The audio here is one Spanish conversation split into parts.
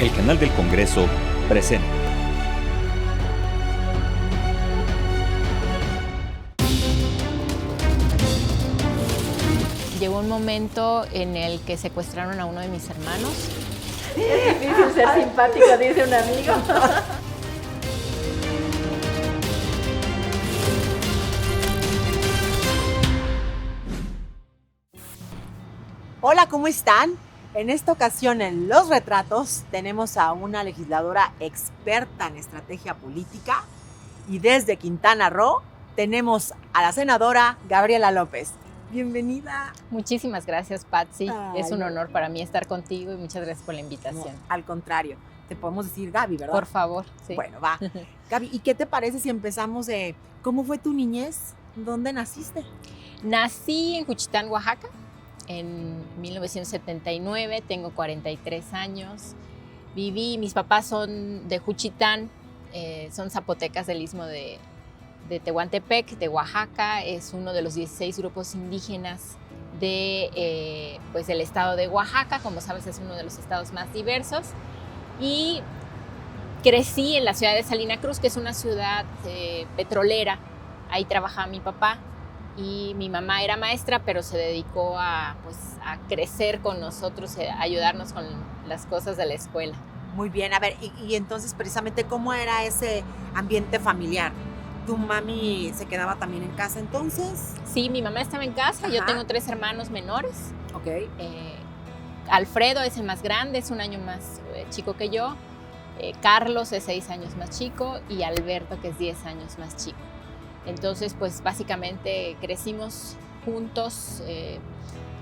El canal del Congreso presenta. Llegó un momento en el que secuestraron a uno de mis hermanos. Es difícil ser simpático, dice un amigo. Hola, ¿cómo están? En esta ocasión en Los Retratos tenemos a una legisladora experta en estrategia política y desde Quintana Roo tenemos a la senadora Gabriela López. Bienvenida. Muchísimas gracias, Patsy. Ay, es un honor para mí estar contigo y muchas gracias por la invitación. No, al contrario, te podemos decir Gaby, ¿verdad? Por favor. Sí. Bueno, va. Gaby, ¿y qué te parece si empezamos de cómo fue tu niñez? ¿Dónde naciste? Nací en Juchitán, Oaxaca, en 1979, tengo 43 años. Mis papás son de Juchitán, son zapotecas del istmo de Tehuantepec, de Oaxaca. Es uno de los 16 grupos indígenas del estado de Oaxaca. Como sabes, es uno de los estados más diversos. Y crecí en la ciudad de Salina Cruz, que es una ciudad petrolera. Ahí trabajaba mi papá. Y mi mamá era maestra, pero se dedicó a crecer con nosotros, a ayudarnos con las cosas de la escuela. Muy bien, a ver, y entonces precisamente, ¿cómo era ese ambiente familiar? ¿Tu mami se quedaba también en casa entonces? Sí, mi mamá estaba en casa. Ajá. Yo tengo 3 hermanos menores. Ok. Alfredo es el más grande, es un año más chico que yo. Carlos es 6 años más chico y Alberto, que es 10 años más chico. Entonces, pues básicamente crecimos juntos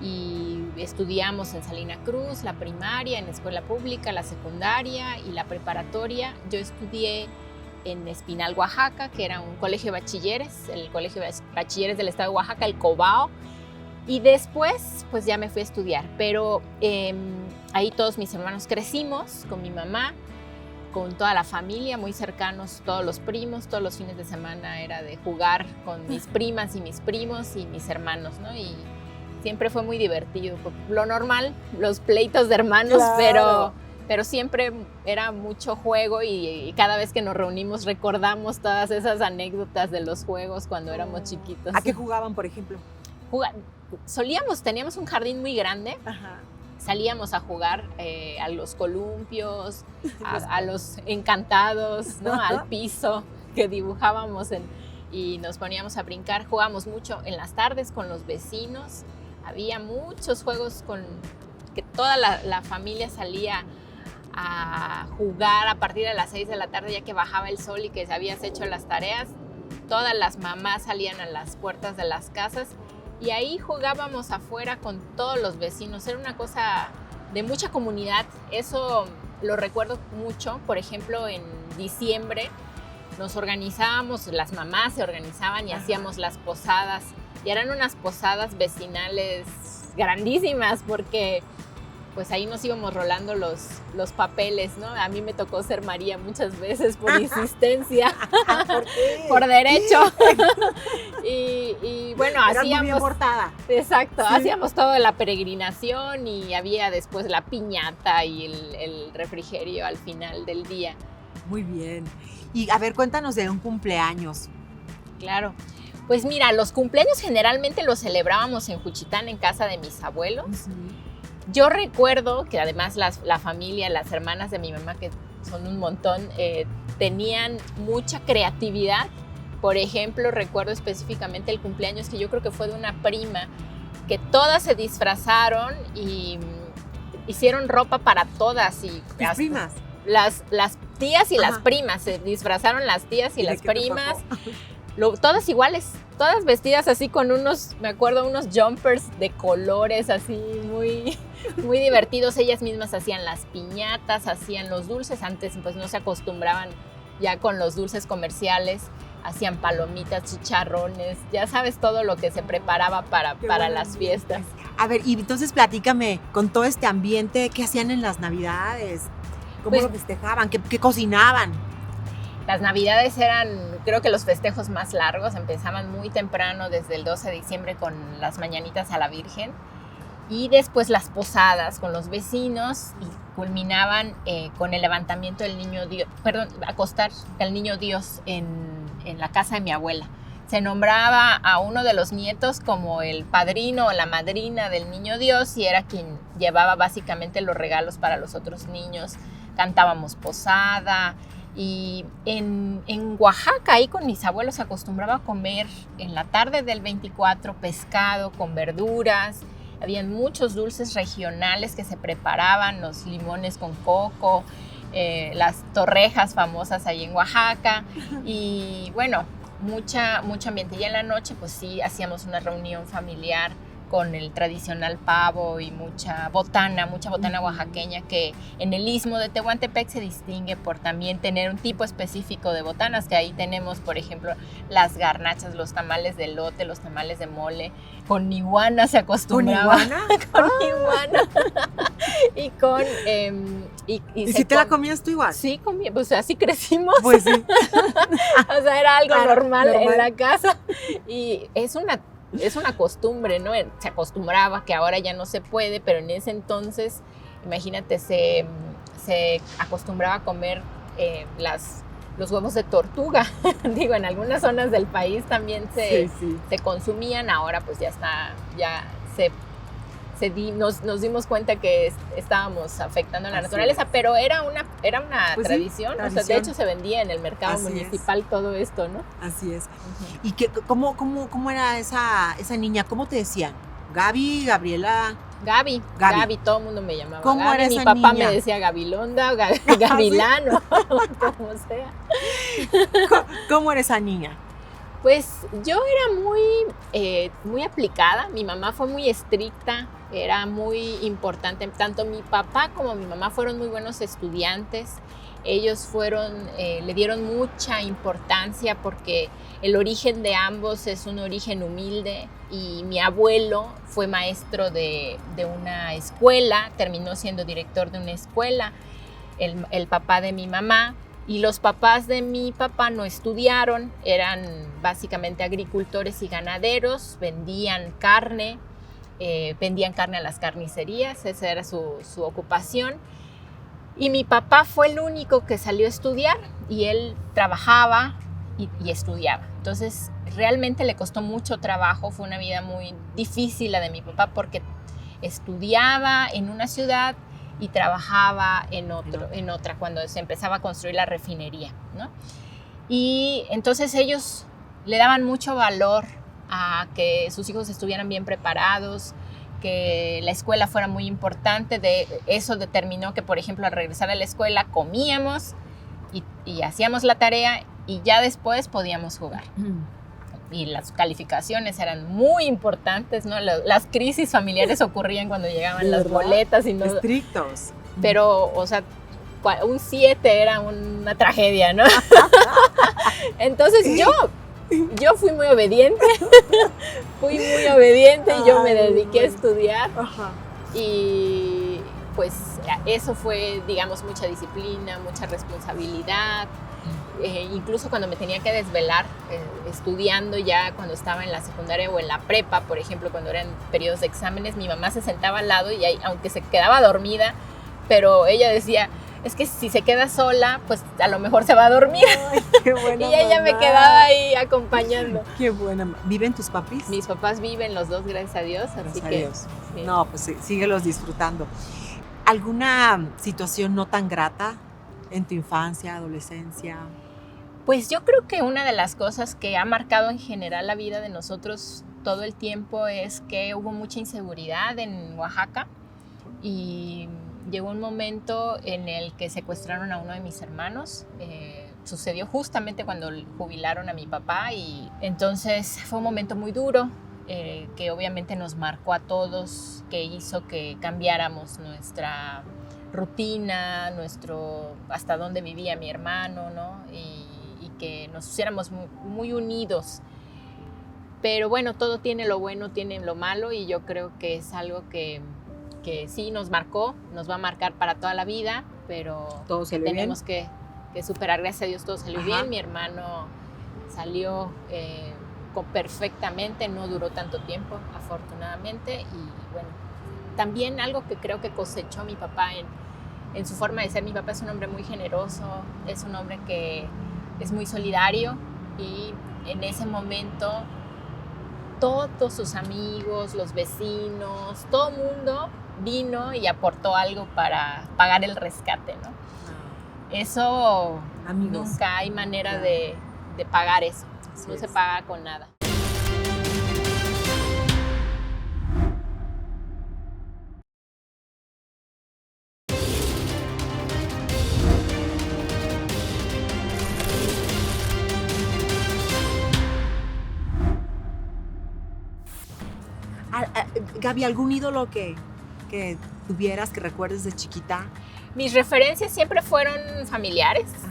y estudiamos en Salina Cruz, la primaria, en la escuela pública, la secundaria y la preparatoria. Yo estudié en Espinal, Oaxaca, que era un colegio de bachilleres, el colegio de bachilleres del estado de Oaxaca, el Cobao. Y después, pues ya me fui a estudiar. Pero ahí todos mis hermanos crecimos con mi mamá, con toda la familia, muy cercanos, todos los primos. Todos los fines de semana era de jugar con mis primas y mis primos y mis hermanos, ¿no? Y siempre fue muy divertido. Lo normal, los pleitos de hermanos, Claro. pero siempre era mucho juego y cada vez que nos reunimos recordamos todas esas anécdotas de los juegos cuando éramos chiquitos. ¿A qué jugaban, por ejemplo? Teníamos un jardín muy grande. Ajá. Salíamos a jugar a los columpios, a los encantados, ¿no? Al piso que dibujábamos y nos poníamos a brincar. Jugábamos mucho en las tardes con los vecinos. Había muchos juegos que toda la familia salía a jugar a partir de las 6 de la tarde, ya que bajaba el sol y que habías hecho las tareas. Todas las mamás salían a las puertas de las casas y ahí jugábamos afuera con todos los vecinos. Era una cosa de mucha comunidad. Eso lo recuerdo mucho. Por ejemplo, en diciembre nos organizábamos, las mamás se organizaban y hacíamos las posadas. Y eran unas posadas vecinales grandísimas porque pues ahí nos íbamos rolando los papeles, ¿no? A mí me tocó ser María muchas veces por insistencia. ¿Por qué? Por derecho. y bueno, Era muy bien hacíamos... portada. Exacto, Sí. hacíamos toda la peregrinación y había después la piñata y el refrigerio al final del día. Muy bien. Y a ver, cuéntanos de un cumpleaños. Claro. Pues mira, los cumpleaños generalmente los celebrábamos en Juchitán, en casa de mis abuelos. Yo recuerdo que además la familia, las hermanas de mi mamá, que son un montón, tenían mucha creatividad. Por ejemplo, recuerdo específicamente el cumpleaños que yo creo que fue de una prima, que todas se disfrazaron y hicieron ropa para todas. Y ¿Tus primas? Las tías y las Ajá. primas, se disfrazaron las tías y ¿Y de las qué te primas. tocó? Todas iguales, todas vestidas así con unos jumpers de colores así muy, muy divertidos. Ellas mismas hacían las piñatas, hacían los dulces. Antes pues no se acostumbraban ya con los dulces comerciales. Hacían palomitas, chicharrones, ya sabes todo lo que se preparaba para las fiestas. A ver, y entonces platícame, con todo este ambiente, ¿qué hacían en las Navidades? ¿Cómo Pues, lo festejaban? ¿Qué cocinaban? Las Navidades eran, creo que los festejos más largos. Empezaban muy temprano, desde el 12 de diciembre, con las mañanitas a la Virgen. Y después las posadas con los vecinos y culminaban con el levantamiento del niño Dios, acostar al niño Dios en la casa de mi abuela. Se nombraba a uno de los nietos como el padrino o la madrina del niño Dios y era quien llevaba básicamente los regalos para los otros niños. Cantábamos posada y en Oaxaca, ahí con mis abuelos, se acostumbraba a comer en la tarde del 24 pescado con verduras. Habían muchos dulces regionales que se preparaban, los limones con coco, las torrejas famosas ahí en Oaxaca y bueno, mucho ambiente. Y en la noche pues sí hacíamos una reunión familiar con el tradicional pavo y mucha botana oaxaqueña que en el istmo de Tehuantepec se distingue por también tener un tipo específico de botanas, que ahí tenemos, por ejemplo, las garnachas, los tamales de elote, los tamales de mole, con iguana se acostumbraba. ¿Con iguana? Con iguana. Y con... ¿Y si te la comías tú igual? Sí, comía, pues así crecimos. Pues sí. O sea, era algo normal en normal. la casa. Y es una costumbre, ¿no? Se acostumbraba, que ahora ya no se puede, pero en ese entonces, imagínate, se acostumbraba a comer los huevos de tortuga. Digo, en algunas zonas del país también se consumían, ahora pues nos dimos cuenta que estábamos afectando a la naturaleza, pero era una pues tradición. O sea, de hecho se vendía en el mercado municipal todo esto, ¿no? Así es. ¿Y cómo era esa niña? ¿Cómo te decían? Gaby, Gabriela. Gaby, todo el mundo me llamaba ¿Cómo Gaby. era esa Mi papá niña? me decía Gabilonda o Gavilán o como sea. ¿Cómo era esa niña? Pues yo era muy aplicada. Mi mamá fue muy estricta, era muy importante. Tanto mi papá como mi mamá fueron muy buenos estudiantes. Ellos le dieron mucha importancia porque el origen de ambos es un origen humilde y mi abuelo fue maestro de una escuela, terminó siendo director de una escuela, el papá de mi mamá. Y los papás de mi papá no estudiaron, eran básicamente agricultores y ganaderos, vendían carne a las carnicerías, esa era su ocupación. Y mi papá fue el único que salió a estudiar y él trabajaba y estudiaba. Entonces realmente le costó mucho trabajo, fue una vida muy difícil la de mi papá porque estudiaba en una ciudad y trabajaba en otra cuando se empezaba a construir la refinería, ¿no? Y entonces ellos le daban mucho valor a que sus hijos estuvieran bien preparados, que la escuela fuera muy importante. De eso determinó que, por ejemplo, al regresar a la escuela comíamos y hacíamos la tarea y ya después podíamos jugar. Y las calificaciones eran muy importantes, ¿no? Las crisis familiares ocurrían cuando llegaban las boletas y no... Estrictos. Pero, o sea, un 7 era una tragedia, ¿no? Entonces yo fui muy obediente. Y yo me dediqué a estudiar. Ajá. Y pues eso fue, digamos, mucha disciplina, mucha responsabilidad. Incluso cuando me tenía que desvelar estudiando ya cuando estaba en la secundaria o en la prepa, por ejemplo, cuando eran periodos de exámenes, mi mamá se sentaba al lado y aunque se quedaba dormida, pero ella decía, es que si se queda sola, pues a lo mejor se va a dormir. Ay, qué buena y ella mamá. me quedaba ahí acompañando. Qué buena. ¿Viven tus papis? Mis papás viven los dos, gracias a Dios, así que... Dios. Sí. No, pues sí, síguelos disfrutando. ¿Alguna situación no tan grata en tu infancia, adolescencia? Pues yo creo que una de las cosas que ha marcado en general la vida de nosotros todo el tiempo es que hubo mucha inseguridad en Oaxaca y llegó un momento en el que secuestraron a uno de mis hermanos. Sucedió justamente cuando jubilaron a mi papá y entonces fue un momento muy duro que obviamente nos marcó a todos, que hizo que cambiáramos nuestra rutina, hasta dónde vivía mi hermano, ¿no? Y que nos hiciéramos muy unidos. Pero bueno, todo tiene lo bueno, tiene lo malo y yo creo que es algo que sí nos marcó, nos va a marcar para toda la vida, pero ¿Todo salió tenemos que superar, gracias a Dios todo salió bien. Mi hermano salió perfectamente, no duró tanto tiempo afortunadamente y bueno, también algo que creo que cosechó mi papá en su forma de ser. Mi papá es un hombre muy generoso, es un hombre que es muy solidario, y en ese momento todos sus amigos, los vecinos, todo el mundo vino y aportó algo para pagar el rescate, ¿no? Eso Amigos. nunca hay manera de pagar eso. Así No es. se paga con nada. Gaby, ¿algún ídolo que tuvieras, que recuerdes de chiquita? Mis referencias siempre fueron familiares. Ajá.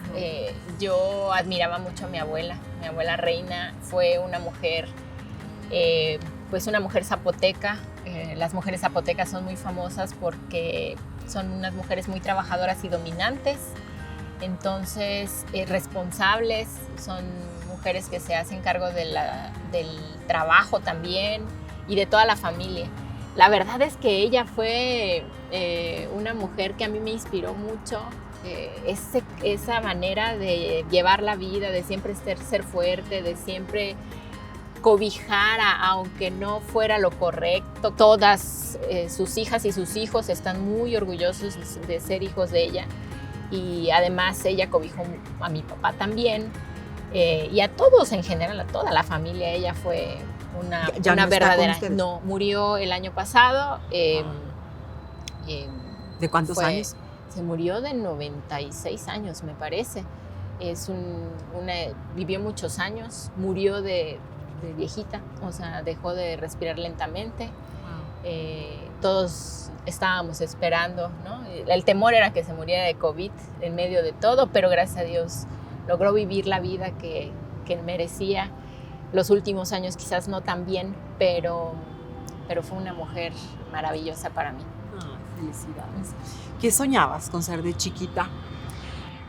Yo admiraba mucho a mi abuela. Mi abuela Reina fue una mujer, pues una mujer zapoteca. Las mujeres zapotecas son muy famosas porque son unas mujeres muy trabajadoras y dominantes. Entonces, responsables, son mujeres que se hacen cargo del trabajo también y de toda la familia. La verdad es que ella fue una mujer que a mí me inspiró mucho, esa manera de llevar la vida, de siempre ser fuerte, de siempre cobijar aunque no fuera lo correcto. Todas sus hijas y sus hijos están muy orgullosos de ser hijos de ella, y además ella cobijó a mi papá también, y a todos en general, a toda la familia. Ella fue una ¿Ya no está verdadera. con ustedes? No, murió el año pasado. ¿De cuántos años? Se murió de 96 años, me parece. Vivió muchos años, murió de viejita, o sea, dejó de respirar lentamente. Todos estábamos esperando, ¿no? El temor era que se muriera de COVID en medio de todo, pero gracias a Dios logró vivir la vida que merecía. Los últimos años quizás no tan bien, pero fue una mujer maravillosa para mí. Felicidades. ¿Qué soñabas con ser de chiquita?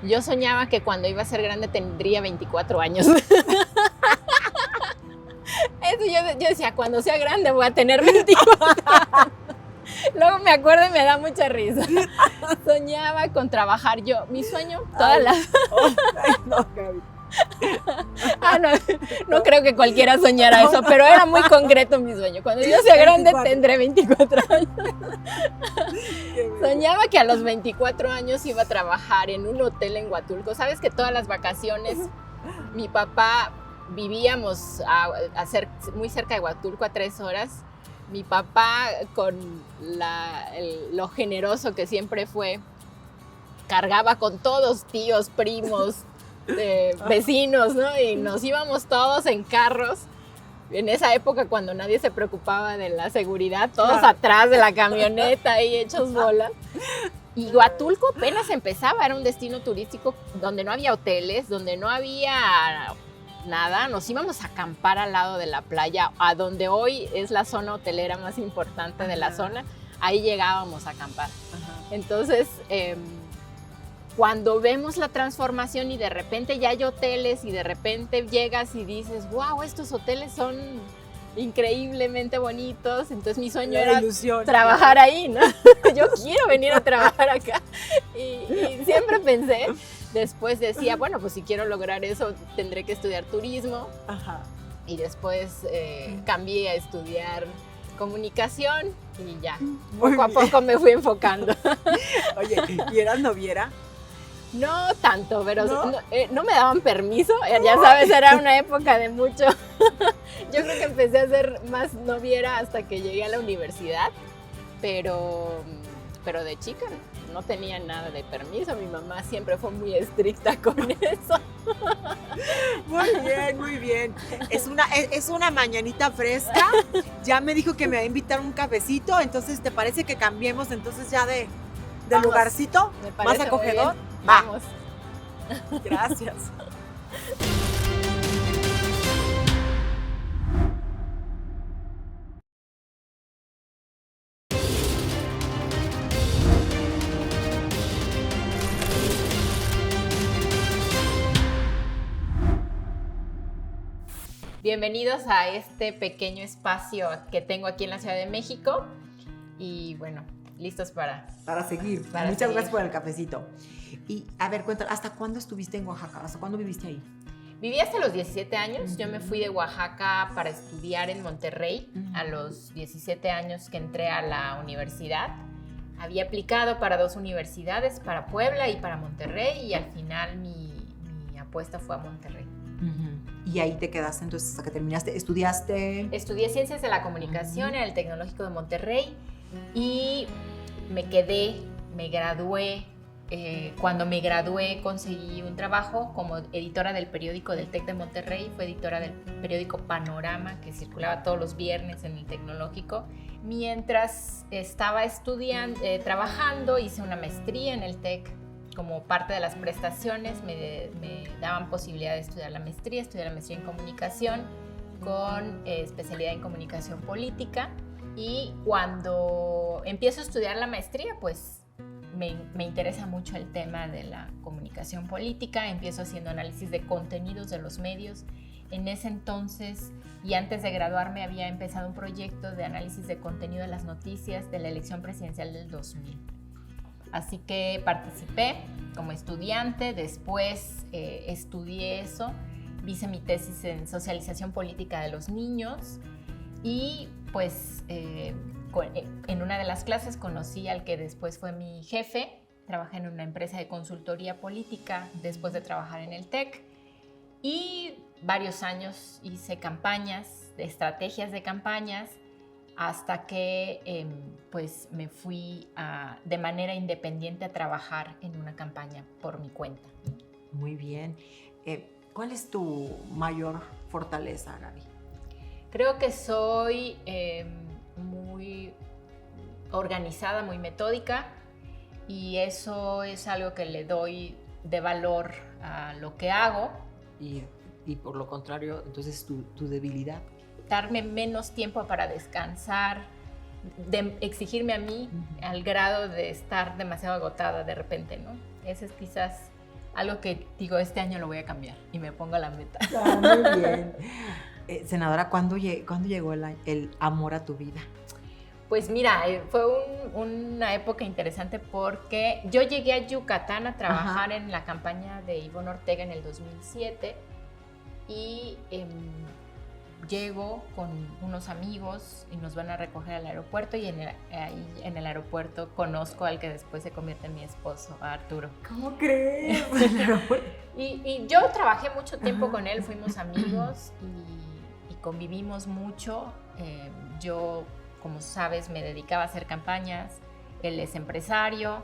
Yo soñaba que cuando iba a ser grande tendría 24 años. Yo decía, cuando sea grande voy a tener 24 años. Luego me acuerdo y me da mucha risa. Soñaba con trabajar yo. Mi sueño, Ay, no, Gaby. No creo que cualquiera soñara eso, pero era muy concreto mi sueño. Cuando yo sea grande 24. tendré 24 años. Qué bueno. Soñaba que a los 24 años iba a trabajar en un hotel en Huatulco. Sabes que todas las vacaciones mi papá vivíamos muy cerca de Huatulco, a 3 horas. Mi papá, con lo generoso que siempre fue, cargaba con todos, tíos, primos, vecinos, ¿no? Y nos íbamos todos en carros. En esa época, cuando nadie se preocupaba de la seguridad, todos Claro. atrás de la camioneta ahí hechos bolas. Y Huatulco apenas empezaba, era un destino turístico donde no había hoteles, donde no había nada. Nos íbamos a acampar al lado de la playa, a donde hoy es la zona hotelera más importante de la Ajá. zona. Ahí llegábamos a acampar. Ajá. Entonces, cuando vemos la transformación y de repente ya hay hoteles y de repente llegas y dices, wow, estos hoteles son increíblemente bonitos. Entonces mi sueño La era ilusión. trabajar ahí, ¿no? Yo quiero venir a trabajar acá. Y siempre pensé, después decía, bueno, pues si quiero lograr eso tendré que estudiar turismo. Ajá. Y después cambié a estudiar comunicación y ya, Muy poco a bien. poco me fui enfocando. Oye, ¿y eras noviera? No tanto, pero ¿No? no me daban permiso. Ya sabes, era una época de mucho. Yo creo que empecé a ser más noviera hasta que llegué a la universidad, pero de chica no tenía nada de permiso. Mi mamá siempre fue muy estricta con eso. Muy bien, muy bien. Es una mañanita fresca. Ya me dijo que me va a invitar un cafecito, entonces ¿te parece que cambiemos entonces ya de Vamos. lugarcito? Me parece ¿Más acogedor? muy bien. Va. Vamos. Gracias. Bienvenidos a este pequeño espacio que tengo aquí en la Ciudad de México. y bueno, listos para seguir. Para Muchas seguir. gracias por el cafecito. Y a ver, cuéntame, ¿hasta cuándo estuviste en Oaxaca? ¿Hasta cuándo viviste ahí? Viví hasta los 17 años. Yo me fui de Oaxaca para estudiar en Monterrey a los 17 años que entré a la universidad. Había aplicado para 2 universidades, para Puebla y para Monterrey, y al final mi apuesta fue a Monterrey. Y ahí te quedaste entonces hasta que terminaste. ¿Estudiaste? Estudié Ciencias de la Comunicación en el Tecnológico de Monterrey y me quedé, me gradué. Cuando me gradué conseguí un trabajo como editora del periódico del TEC de Monterrey. Fue editora del periódico Panorama, que circulaba todos los viernes en el Tecnológico. Mientras estaba trabajando, hice una maestría en el TEC. Como parte de las prestaciones me daban posibilidad de estudiar la maestría. Estudié la maestría en comunicación con especialidad en comunicación política. Y cuando empiezo a estudiar la maestría, pues me interesa mucho el tema de la comunicación política. Empiezo haciendo análisis de contenidos de los medios. En ese entonces, y antes de graduarme, había empezado un proyecto de análisis de contenido de las noticias de la elección presidencial del 2000. Así que participé como estudiante, después estudié eso, hice mi tesis en socialización política de los niños y pues en una de las clases conocí al que después fue mi jefe. Trabajé en una empresa de consultoría política después de trabajar en el TEC y varios años hice campañas, estrategias de campañas, hasta que pues me fui de manera independiente a trabajar en una campaña por mi cuenta. Muy bien. ¿Cuál es tu mayor fortaleza, Gaby? Creo que soy muy organizada, muy metódica, y eso es algo que le doy de valor a lo que hago. Y por lo contrario, entonces tu debilidad. Darme menos tiempo para descansar, de exigirme a mí al grado de estar demasiado agotada de repente, ¿no? Eso es quizás algo que digo, este año lo voy a cambiar y me pongo la meta. Muy bien. Senadora, ¿cuándo llegó el amor a tu vida? Pues mira, fue una época interesante porque yo llegué a Yucatán a trabajar en la campaña de Ivonne Ortega en el 2007 y llego con unos amigos y nos van a recoger al aeropuerto y ahí en el aeropuerto conozco al que después se convierte en mi esposo, a Arturo. ¿Cómo crees? y yo trabajé mucho tiempo con él, fuimos amigos y convivimos mucho. Yo, como sabes, me dedicaba a hacer campañas, él es empresario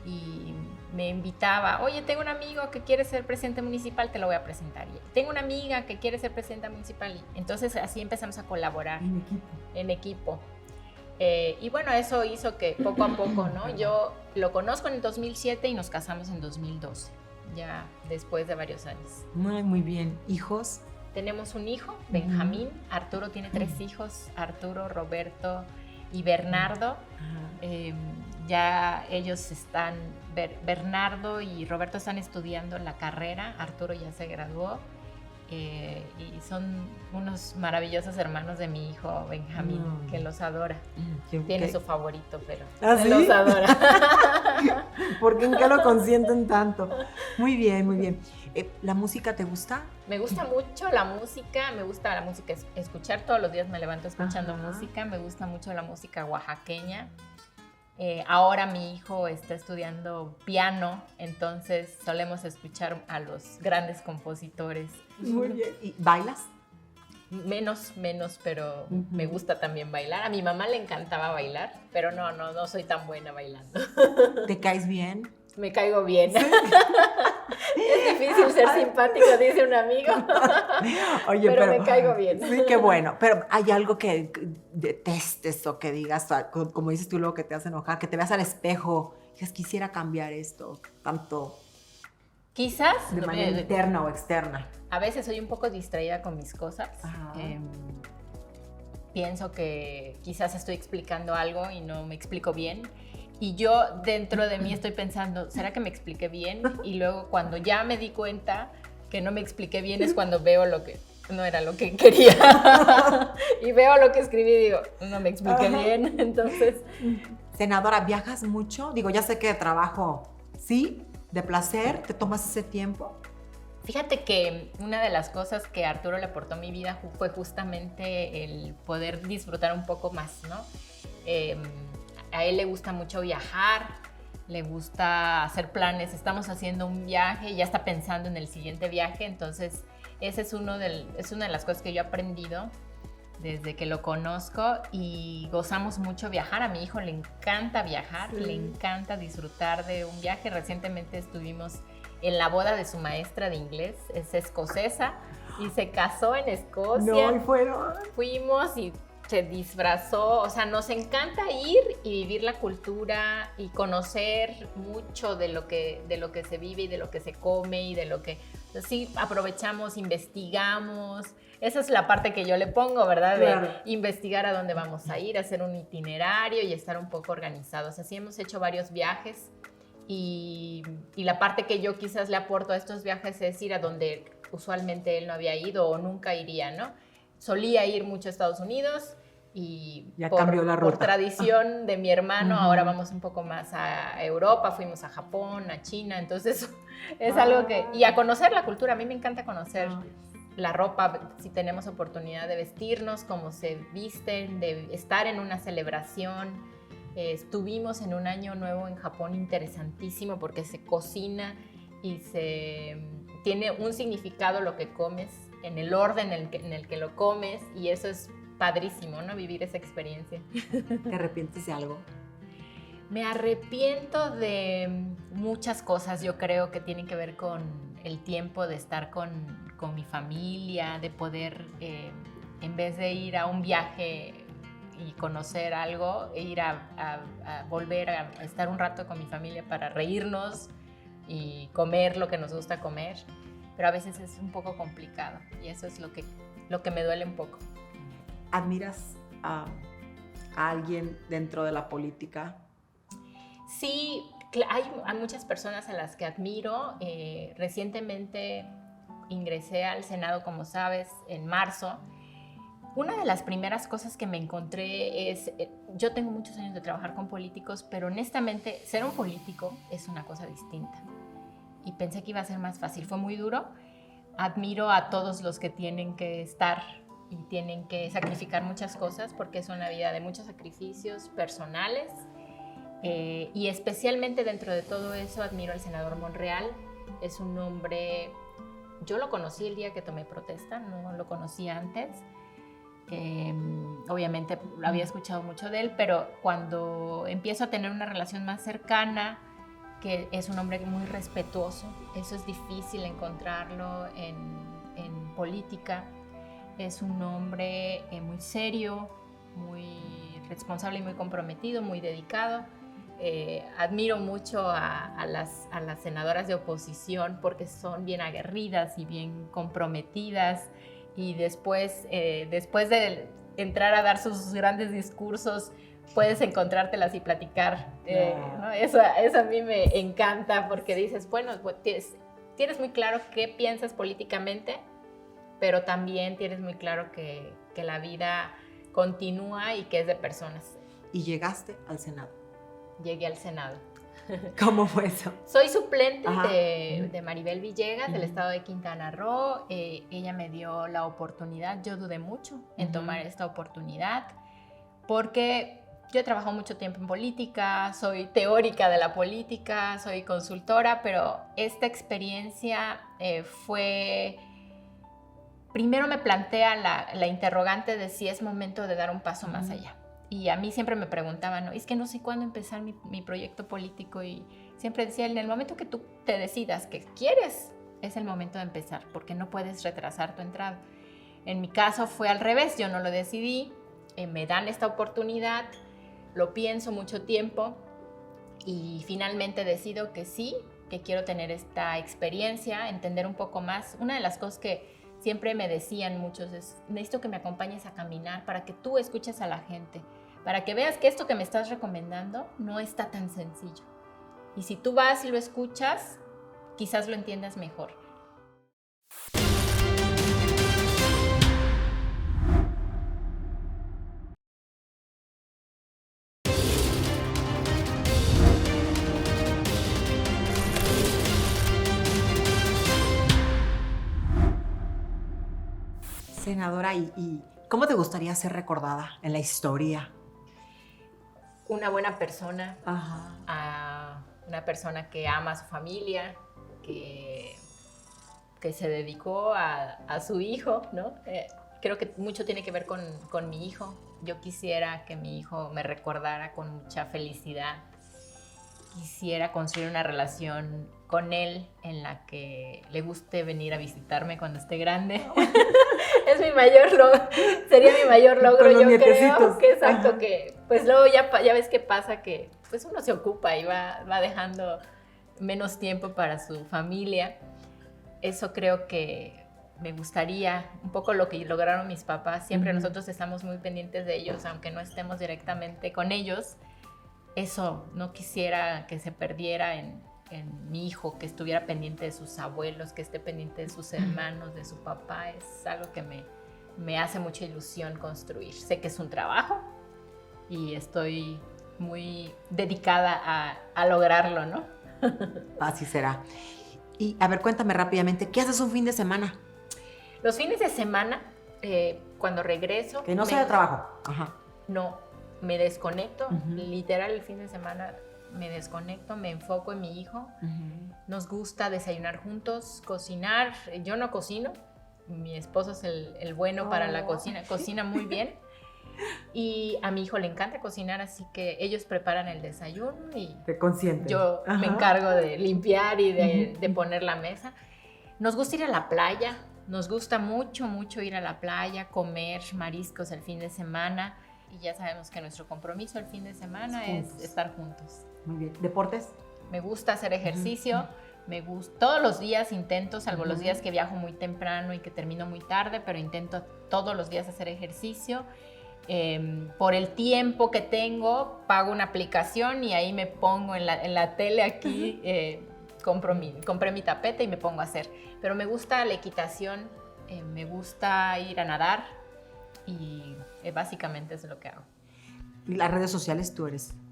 y me invitaba, oye, tengo un amigo que quiere ser presidente municipal, te lo voy a presentar. Y tengo una amiga que quiere ser presidenta municipal. Y entonces así empezamos a colaborar en equipo. Y bueno, eso hizo que poco a poco, ¿no? Yo lo conozco en el 2007 y nos casamos en 2012, ya después de varios años. Muy bien. ¿Hijos? Tenemos un hijo, Benjamín. Arturo tiene 3 hijos, Arturo, Roberto y Bernardo. Ya ellos están, Bernardo y Roberto están estudiando la carrera, Arturo ya se graduó y son unos maravillosos hermanos de mi hijo Benjamín, que los adora. Tiene su favorito, pero ¿Sí? los adora. ¿Por qué en qué lo consienten tanto? Muy bien, muy bien. ¿La música te gusta? Me gusta mucho la música, escuchar todos los días me levanto escuchando música, me gusta mucho la música oaxaqueña. Ahora mi hijo está estudiando piano, entonces solemos escuchar a los grandes compositores. Muy bien. ¿Y bailas? Menos, pero me gusta también bailar. A mi mamá le encantaba bailar, pero no soy tan buena bailando. ¿Te caes bien? Me caigo bien. Es difícil ser simpático, dice un amigo. Oye, pero me caigo bien. Sí, qué bueno. Pero hay algo que detestes o que digas, como dices tú, luego que te hace enojar, que te veas al espejo y dices, quisiera cambiar esto, tanto. Quizás. De manera interna o externa. A veces soy un poco distraída con mis cosas. Pienso que quizás estoy explicando algo y no me explico bien. Y yo dentro de mí estoy pensando, ¿será que me expliqué bien? Y luego cuando ya me di cuenta que no me expliqué bien es cuando veo lo que no era lo que quería. Y veo lo que escribí y digo, no me expliqué bien, entonces... Senadora, ¿viajas mucho? Digo, ya sé que de trabajo, sí, de placer, ¿te tomas ese tiempo? Fíjate que una de las cosas que Arturo le aportó a mi vida fue justamente el poder disfrutar un poco más, ¿no? A él le gusta mucho viajar, le gusta hacer planes, estamos haciendo un viaje, ya está pensando en el siguiente viaje, entonces ese es una de las cosas que yo he aprendido desde que lo conozco y gozamos mucho viajar. A mi hijo le encanta viajar, sí. Le encanta disfrutar de un viaje. Recientemente estuvimos en la boda de su maestra de inglés, es escocesa, y se casó en Escocia. No, ¿y fueron? Fuimos y se disfrazó, o sea, nos encanta ir y vivir la cultura y conocer mucho de lo que se vive y de lo que se come y de lo que... Sí, aprovechamos, investigamos. Esa es la parte que yo le pongo, ¿verdad? Claro. De investigar a dónde vamos a ir, hacer un itinerario y estar un poco organizados. Así hemos hecho varios viajes y la parte que yo quizás le aporto a estos viajes es ir a donde usualmente él no había ido o nunca iría, ¿no? Solía ir mucho a Estados Unidos y ya cambió la ruta. Por tradición de mi hermano, ahora vamos un poco más a Europa, fuimos a Japón, a China, entonces es algo que... Y a conocer la cultura, a mí me encanta conocer la ropa, si tenemos oportunidad de vestirnos, cómo se visten, de estar en una celebración. Estuvimos en un año nuevo en Japón interesantísimo porque se cocina y tiene un significado lo que comes, en el orden en el que lo comes, y eso es padrísimo, ¿no? Vivir esa experiencia. ¿Te arrepientes de algo? Me arrepiento de muchas cosas, yo creo que tienen que ver con el tiempo de estar con mi familia, de poder, en vez de ir a un viaje y conocer algo, ir a volver a estar un rato con mi familia para reírnos y comer lo que nos gusta comer, pero a veces es un poco complicado y eso es lo que me duele un poco. ¿Admiras a alguien dentro de la política? Sí, hay muchas personas a las que admiro. Recientemente ingresé al Senado, como sabes, en marzo. Una de las primeras cosas que me encontré es, yo tengo muchos años de trabajar con políticos, pero honestamente ser un político es una cosa distinta. Y pensé que iba a ser más fácil. Fue muy duro. Admiro a todos los que tienen que estar y tienen que sacrificar muchas cosas porque es una vida de muchos sacrificios personales. Y especialmente dentro de todo eso admiro al senador Monreal. Es un hombre, yo lo conocí el día que tomé protesta, no lo conocí antes. Obviamente lo había escuchado mucho de él, pero cuando empiezo a tener una relación más cercana, que es un hombre muy respetuoso, eso es difícil encontrarlo en política. Es un hombre muy serio, muy responsable y muy comprometido, muy dedicado. Admiro mucho a las senadoras de oposición porque son bien aguerridas y bien comprometidas, y después de entrar a dar sus grandes discursos puedes encontrártelas y platicar. ¿No? Eso a mí me encanta porque dices, bueno, tienes muy claro qué piensas políticamente, pero también tienes muy claro que la vida continúa y que es de personas. ¿Y llegaste al Senado? Llegué al Senado. ¿Cómo fue eso? Soy suplente de Maribel Villegas, del estado de Quintana Roo. Ella me dio la oportunidad. Yo dudé mucho en tomar esta oportunidad porque yo he trabajado mucho tiempo en política, soy teórica de la política, soy consultora, pero esta experiencia fue... Primero me plantea la interrogante de si es momento de dar un paso más allá. Y a mí siempre me preguntaban, ¿no? Es que no sé cuándo empezar mi proyecto político, y siempre decía, en el momento que tú te decidas que quieres, es el momento de empezar, porque no puedes retrasar tu entrada. En mi caso fue al revés, yo no lo decidí, me dan esta oportunidad, lo pienso mucho tiempo y finalmente decido que sí, que quiero tener esta experiencia, entender un poco más. Una de las cosas que siempre me decían muchos es, necesito que me acompañes a caminar para que tú escuches a la gente, para que veas que esto que me estás recomendando no está tan sencillo. Y si tú vas y lo escuchas, quizás lo entiendas mejor. Senadora, ¿y cómo te gustaría ser recordada en la historia? Una buena persona, Ajá. una persona que ama a su familia, que se dedicó a su hijo, ¿no? Creo que mucho tiene que ver con mi hijo. Yo quisiera que mi hijo me recordara con mucha felicidad. Quisiera construir una relación con él en la que le guste venir a visitarme cuando esté grande. Es mi mayor logro, sería mi mayor logro. Con los Yo nietecitos. creo que exacto, Ajá. que pues luego ya ves qué pasa, que pues uno se ocupa y va dejando menos tiempo para su familia. Eso creo que me gustaría, un poco lo que lograron mis papás. Siempre nosotros estamos muy pendientes de ellos, aunque no estemos directamente con ellos. Eso no quisiera que se perdiera en mi hijo, que estuviera pendiente de sus abuelos, que esté pendiente de sus hermanos, de su papá. Es algo que me hace mucha ilusión construir. Sé que es un trabajo y estoy muy dedicada a lograrlo, ¿no? Así será. Y a ver, cuéntame rápidamente, ¿qué haces un fin de semana? Los fines de semana, cuando regreso... Que no sea de trabajo. Ajá. No, me desconecto. Literal, el fin de semana me desconecto, me enfoco en mi hijo. Nos gusta desayunar juntos, cocinar. Yo no cocino, mi esposo es el bueno para la cocina, cocina muy bien. Y a mi hijo le encanta cocinar, así que ellos preparan el desayuno y Te consienten. yo me encargo de limpiar y de poner la mesa. Nos gusta ir a la playa, nos gusta mucho, mucho ir a la playa, comer mariscos el fin de semana. Y ya sabemos que nuestro compromiso el fin de semana es estar juntos. Muy bien. ¿Deportes? Me gusta hacer ejercicio, me gusta, todos los días intento, salvo los días que viajo muy temprano y que termino muy tarde, pero intento todos los días hacer ejercicio. Por el tiempo que tengo, pago una aplicación y ahí me pongo en la tele aquí, compré mi tapete y me pongo a hacer. Pero me gusta la equitación, me gusta ir a nadar y básicamente es lo que hago. Y las redes sociales,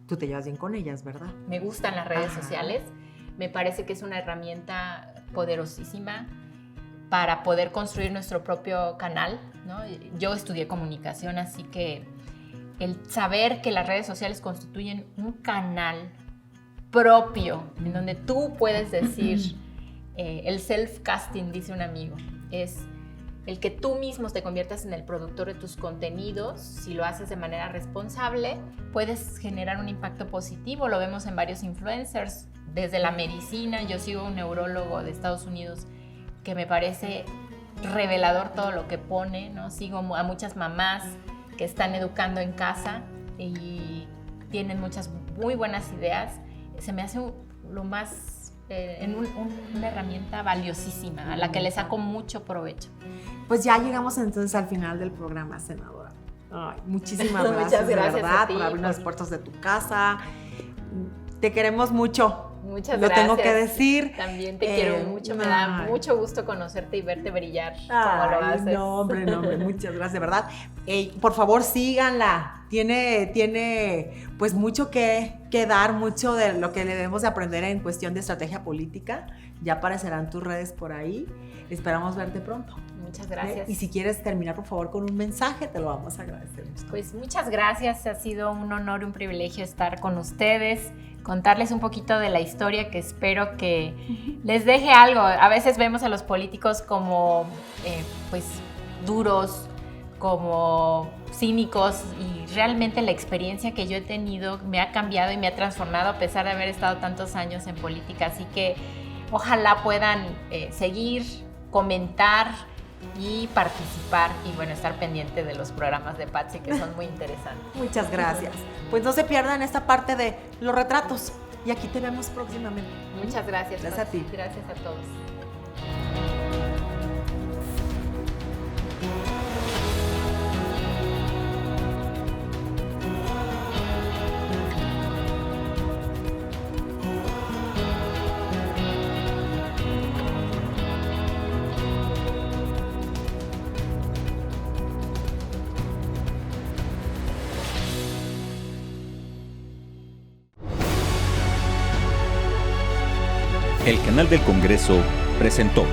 tú te llevas bien con ellas, ¿verdad? Me gustan las redes sociales, me parece que es una herramienta poderosísima para poder construir nuestro propio canal, ¿no? Yo estudié comunicación, así que el saber que las redes sociales constituyen un canal propio, en donde tú puedes decir, el self-casting, dice un amigo, es el que tú mismo te conviertas en el productor de tus contenidos. Si lo haces de manera responsable, puedes generar un impacto positivo. Lo vemos en varios influencers, desde la medicina. Yo sigo un neurólogo de Estados Unidos que me parece revelador todo lo que pone, ¿no? Sigo a muchas mamás que están educando en casa y tienen muchas muy buenas ideas. Se me hace lo más, una herramienta valiosísima, a la que le saco mucho provecho. Pues ya llegamos entonces al final del programa, senadora. Ay, muchísimas gracias, Muchas gracias de verdad, a ti, por abrir las puertas de tu casa. Te queremos mucho. Muchas Lo gracias. tengo que decir. También te quiero mucho, me da mucho gusto conocerte y verte brillar como lo haces. No, hombre, muchas gracias, de verdad. Por favor, síganla. Tiene pues mucho que dar, mucho de lo que le debemos de aprender en cuestión de estrategia política. Ya aparecerán tus redes por ahí. Esperamos verte pronto. Muchas gracias. Y si quieres terminar, por favor, con un mensaje, te lo vamos a agradecer. Pues muchas gracias, ha sido un honor, un privilegio estar con ustedes, contarles un poquito de la historia que espero que les deje algo. A veces vemos a los políticos como pues duros, como cínicos, y realmente la experiencia que yo he tenido me ha cambiado y me ha transformado a pesar de haber estado tantos años en política. Así que ojalá puedan seguir, comentar y participar y bueno, estar pendiente de los programas de Patsy, que son muy interesantes. Muchas gracias. Pues no se pierdan esta parte de los retratos y aquí te vemos próximamente. Muchas gracias. Gracias a ti. Gracias a todos. El canal del Congreso presentó